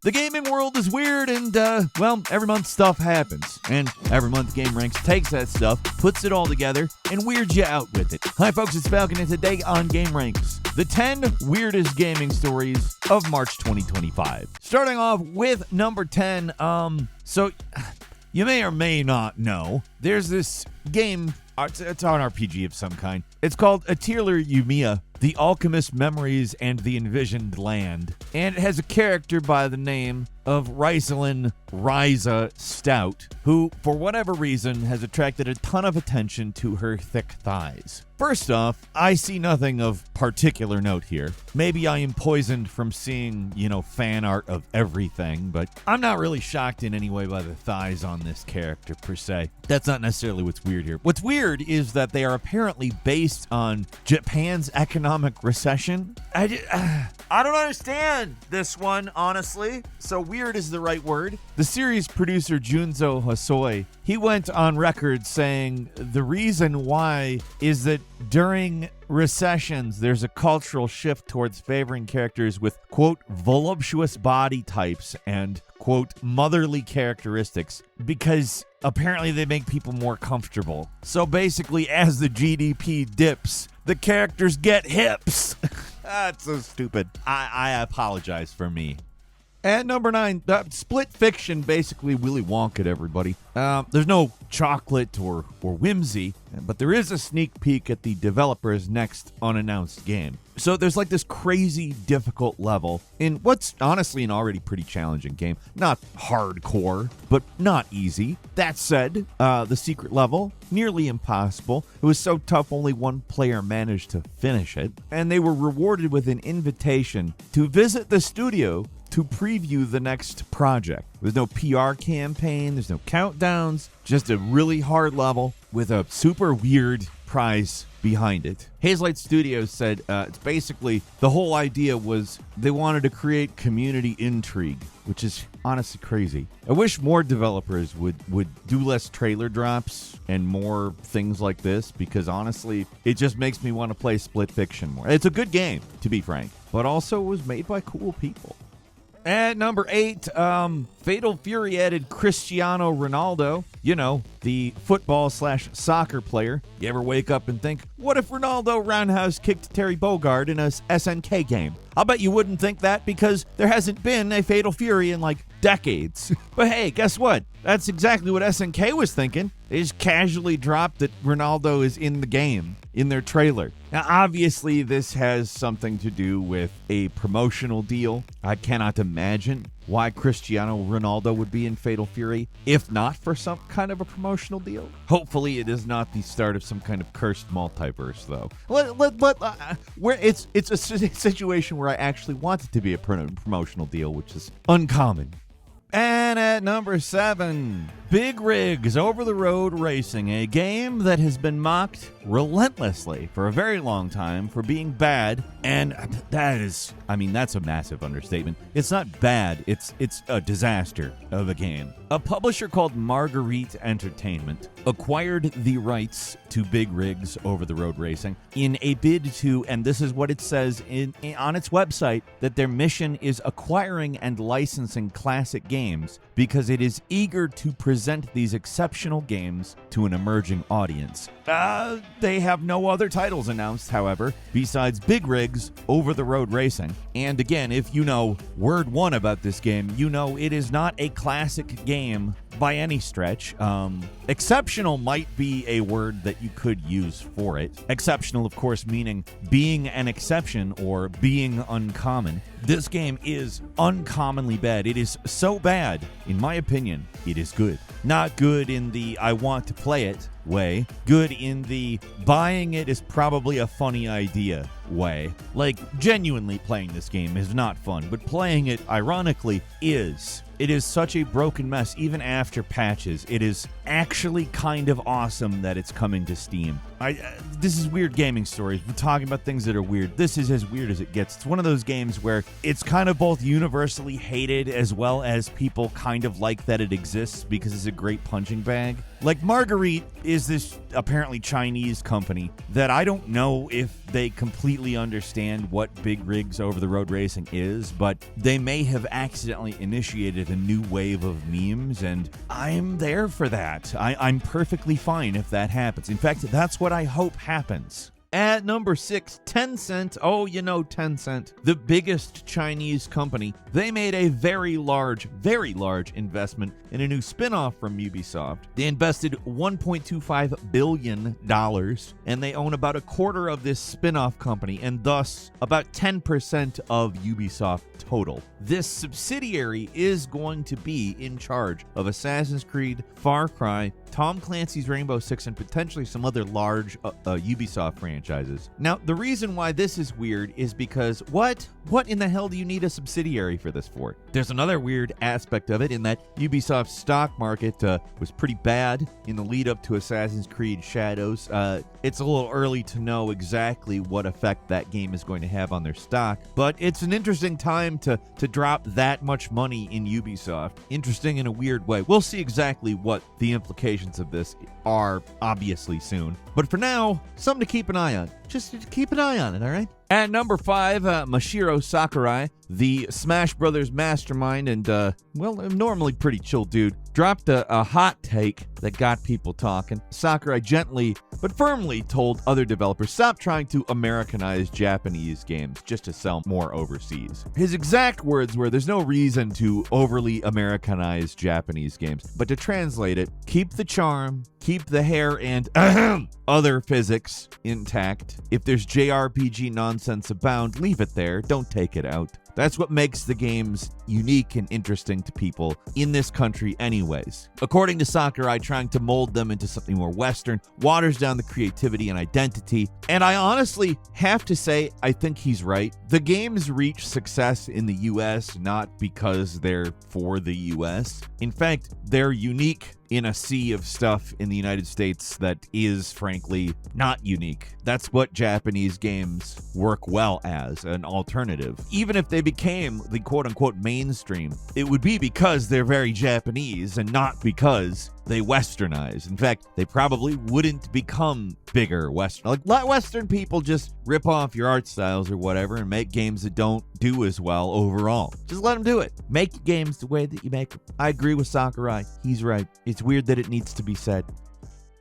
The gaming world is weird and, every month stuff happens. And every month gameranx takes that stuff, puts it all together, and weirds you out with it. Hi folks, it's Falcon, and today on gameranx, the 10 weirdest gaming stories of March 2025. Starting off with number 10, so you may or may not know, there's this game, it's an RPG of some kind. It's called Atelier Yumiya, The Alchemist Memories and the Envisioned Land. And it has a character by the name of Ryzelyn Ryza Stout, who, for whatever reason, has attracted a ton of attention to her thick thighs. First off, I see nothing of particular note here. Maybe I am poisoned from seeing, fan art of everything, but I'm not really shocked in any way by the thighs on this character, per se. That's not necessarily what's weird here. What's weird is that they are apparently based on Japan's economic recession. I don't understand this one, honestly. So weird is the right word. The series producer Junzo Hosoi, he went on record saying the reason why is that during recessions, there's a cultural shift towards favoring characters with, quote, voluptuous body types and, quote, motherly characteristics, because apparently they make people more comfortable. So basically, as the GDP dips, the characters get hips. That's so stupid. I apologize for me. At number 9, Split Fiction, basically Willy Wonka, everybody. There's no chocolate or whimsy, but there is a sneak peek at the developer's next unannounced game. So there's like this crazy difficult level in what's honestly an already pretty challenging game. Not hardcore, but not easy. That said, the secret level, nearly impossible. It was so tough only one player managed to finish it. And they were rewarded with an invitation to visit the studio to preview the next project. There's no PR campaign, there's no countdowns, just a really hard level with a super weird prize behind it. Hazelight Studios said it's basically, the whole idea was they wanted to create community intrigue, which is honestly crazy. I wish more developers would do less trailer drops and more things like this, because honestly, it just makes me want to play Split Fiction more. It's a good game, to be frank, but also was made by cool people. At number 8, Fatal Fury added Cristiano Ronaldo, the football/soccer player. You ever wake up and think, what if Ronaldo roundhouse kicked Terry Bogard in a SNK game? I'll bet you wouldn't think that, because there hasn't been a Fatal Fury in decades. But hey, guess what? That's exactly what SNK was thinking. They just casually dropped that Ronaldo is in the game in their trailer. Now, obviously, this has something to do with a promotional deal. I cannot imagine why Cristiano Ronaldo would be in Fatal Fury, if not for some kind of a promotional deal. Hopefully, it is not the start of some kind of cursed multiverse, though. Where it's a situation where I actually want it to be a promotional deal, which is uncommon. And at number 7, Big Rigs Over-the-Road Racing, a game that has been mocked relentlessly for a very long time for being bad, and that's a massive understatement. It's not bad, it's a disaster of a game. A publisher called Marguerite Entertainment acquired the rights to Big Rigs Over-the-Road Racing in a bid to, and this is what it says on its website, that their mission is acquiring and licensing classic games because it is eager to present these exceptional games to an emerging audience. They have no other titles announced, however, besides Big Rigs Over-the-Road Racing. And again, if you know word one about this game, you know it is not a classic game by any stretch. Exceptional might be a word that you could use for it. Exceptional, of course, meaning being an exception or being uncommon. This game is uncommonly bad. It is so bad, in my opinion, it is good. Not good in the I want to play it way. Good in the buying it is probably a funny idea way. Genuinely playing this game is not fun, but playing it, ironically, is. It is such a broken mess, even after patches. It is actually kind of awesome that it's coming to Steam. This is Weird Gaming Stories. We're talking about things that are weird. This is as weird as it gets. It's one of those games where it's kind of both universally hated as well as people kind of like that it exists because it's a great punching bag. Like, Marguerite is this apparently Chinese company that I don't know if they completely understand what big rigs over-the-road racing is, but they may have accidentally initiated a new wave of memes, and I'm there for that. I'm perfectly fine if that happens. In fact, that's what I hope happens. At number 6, Tencent. Oh, you know Tencent, the biggest Chinese company. They made a very large investment in a new spin-off from Ubisoft. They invested $1.25 billion, and they own about a quarter of this spin-off company, and thus about 10% of Ubisoft total. This subsidiary is going to be in charge of Assassin's Creed, Far Cry, Tom Clancy's Rainbow Six, and potentially some other large Ubisoft franchises. Now, the reason why this is weird is because what in the hell do you need a subsidiary for this for? There's another weird aspect of it in that Ubisoft's stock market was pretty bad in the lead up to Assassin's Creed Shadows. It's a little early to know exactly what effect that game is going to have on their stock, but it's an interesting time to drop that much money in Ubisoft. Interesting in a weird way. We'll see exactly what the implications of this are, obviously, soon. But for now, something to keep an eye on. Just keep an eye on it, all right? At number 5, Masahiro Sakurai, the Smash Brothers mastermind and, normally pretty chill dude, dropped a hot take that got people talking. Sakurai gently but firmly told other developers, stop trying to Americanize Japanese games just to sell more overseas. His exact words were, there's no reason to overly Americanize Japanese games, but to translate it, keep the charm, keep the hair and other physics intact. If there's JRPG nonsense abound, leave it there, don't take it out. That's what makes the games unique and interesting to people in this country anyways. According to Sakurai, trying to mold them into something more Western waters down the creativity and identity. And I honestly have to say, I think he's right. The games reach success in the US not because they're for the US. In fact, they're unique in a sea of stuff in the United States that is, frankly, not unique. That's what Japanese games work well as, an alternative. Even if they became the quote-unquote mainstream, it would be because they're very Japanese and not because they westernize. In fact, they probably wouldn't become bigger Western. Like, Western people just rip off your art styles or whatever and make games that don't do as well overall. Just let them do it. Make games the way that you make them. I agree with Sakurai. He's right. It's weird that it needs to be said.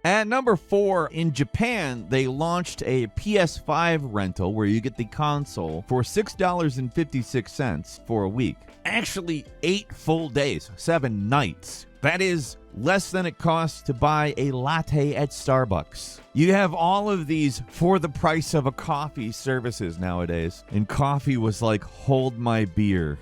At number 4, in Japan, they launched a PS5 rental where you get the console for $6.56 for a week. Actually, 8 full days, 7 nights. That is less than it costs to buy a latte at Starbucks. You have all of these for the price of a coffee services nowadays. And coffee was like, hold my beer.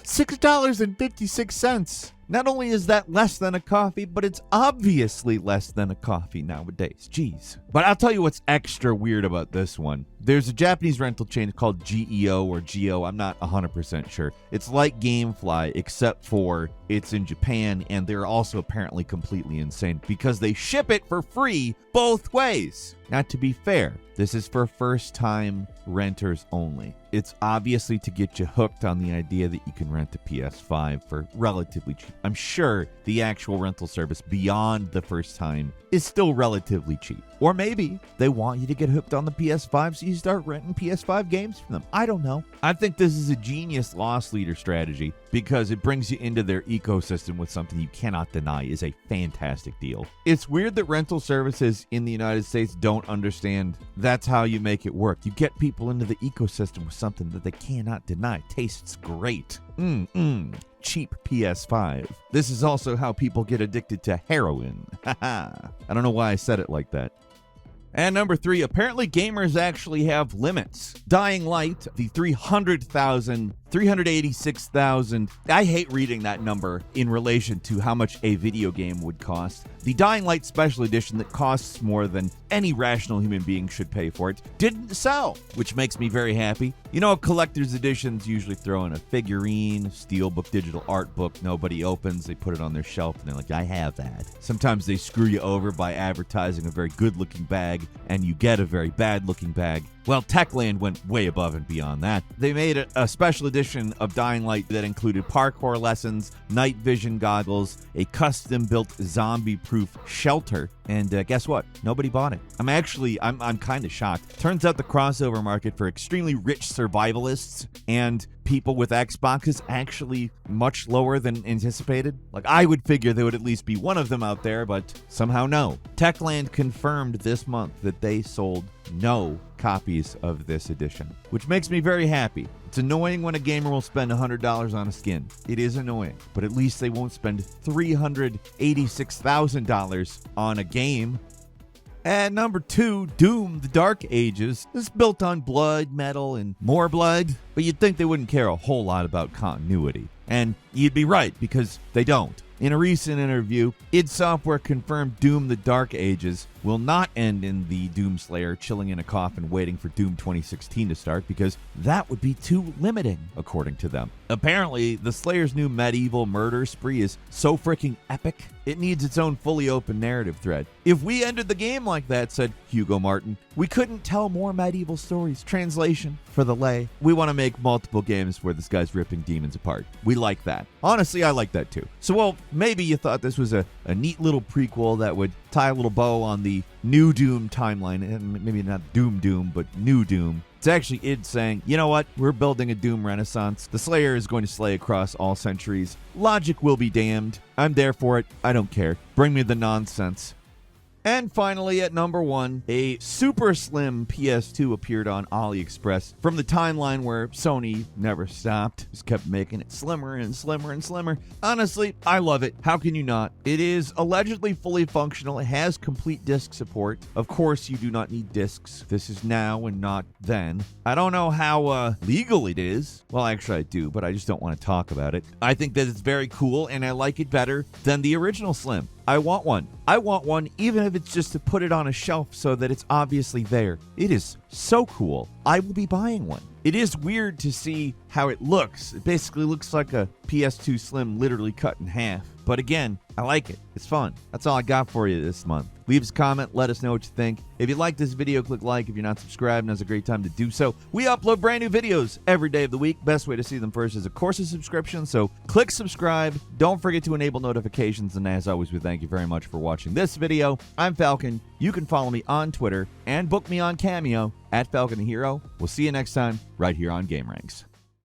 $6.56. Not only is that less than a coffee, but it's obviously less than a coffee nowadays. Jeez. But I'll tell you what's extra weird about this one. There's a Japanese rental chain called GEO or Geo. I'm not 100% sure. It's like GameFly, except for it's in Japan, and they're also apparently completely insane because they ship it for free both ways. Now, to be fair, this is for first-time renters only. It's obviously to get you hooked on the idea that you can rent a PS5 for relatively cheap. I'm sure the actual rental service beyond the first time is still relatively cheap. Or maybe they want you to get hooked on the PS5 so you start renting PS5 games from them. I don't know. I think this is a genius loss leader strategy because it brings you into their ecosystem with something you cannot deny is a fantastic deal. It's weird that rental services in the United States don't understand that's how you make it work. You get people into the ecosystem with something that they cannot deny. Tastes great. Cheap PS5. This is also how people get addicted to heroin. I don't know why I said it like that. And number 3, apparently gamers actually have limits. Dying Light, the 386,000. I hate reading that number in relation to how much a video game would cost. The Dying Light Special Edition that costs more than any rational human being should pay for it didn't sell, which makes me very happy. You know, collector's editions usually throw in a figurine, steelbook, digital art book nobody opens. They put it on their shelf and they're like, I have that. Sometimes they screw you over by advertising a very good-looking bag and you get a very bad-looking bag. Well, Techland went way above and beyond that. They made a special edition of Dying Light that included parkour lessons, night vision goggles, a custom-built zombie-proof shelter, and guess what? Nobody bought it. I'm kind of shocked. Turns out the crossover market for extremely rich survivalists and people with Xbox is actually much lower than anticipated. Like, I would figure there would at least be one of them out there, but somehow no. Techland confirmed this month that they sold no copies of this edition, which makes me very happy. It's annoying when a gamer will spend $100 on a skin. It is annoying, but at least they won't spend $386,000 on a game. At number 2, Doom: The Dark Ages is built on blood, metal, and more blood, but you'd think they wouldn't care a whole lot about continuity. And you'd be right, because they don't. In a recent interview, id Software confirmed Doom: The Dark Ages will not end in the Doomslayer chilling in a coffin waiting for Doom 2016 to start, because that would be too limiting, according to them. Apparently, the Slayer's new medieval murder spree is so freaking epic, it needs its own fully open narrative thread. If we ended the game like that, said Hugo Martin, we couldn't tell more medieval stories. Translation for the lay. We want to make multiple games where this guy's ripping demons apart. We like that. Honestly, I like that too. So, well, maybe you thought this was a neat little prequel that would tie a little bow on the new Doom timeline, and maybe not Doom, but new Doom. It's actually id saying, you know what, we're building a Doom renaissance. The Slayer is going to slay across all centuries. Logic will be damned. I'm there for it. I don't care. Bring me the nonsense. And finally, at number 1, a super slim PS2 appeared on AliExpress from the timeline where Sony never stopped, just kept making it slimmer and slimmer and slimmer. Honestly, I love it. How can you not? It is allegedly fully functional. It has complete disc support. Of course, you do not need discs. This is now and not then. I don't know how legal it is. Well, actually, I do, but I just don't want to talk about it. I think that it's very cool, and I like it better than the original Slim. I want one. I want one, even if it's just to put it on a shelf so that it's obviously there. It is so cool. I will be buying one. It is weird to see how it looks. It basically looks like a PS2 Slim literally cut in half. But again, I like it. It's fun. That's all I got for you this month. Leave us a comment. Let us know what you think. If you like this video, click like. If you're not subscribed, now's a great time to do so. We upload brand new videos every day of the week. Best way to see them first is, of course, a subscription. So click subscribe. Don't forget to enable notifications. And as always, we thank you very much for watching this video. I'm Falcon. You can follow me on Twitter and book me on Cameo at Falcon the Hero. We'll see you next time right here on gameranx.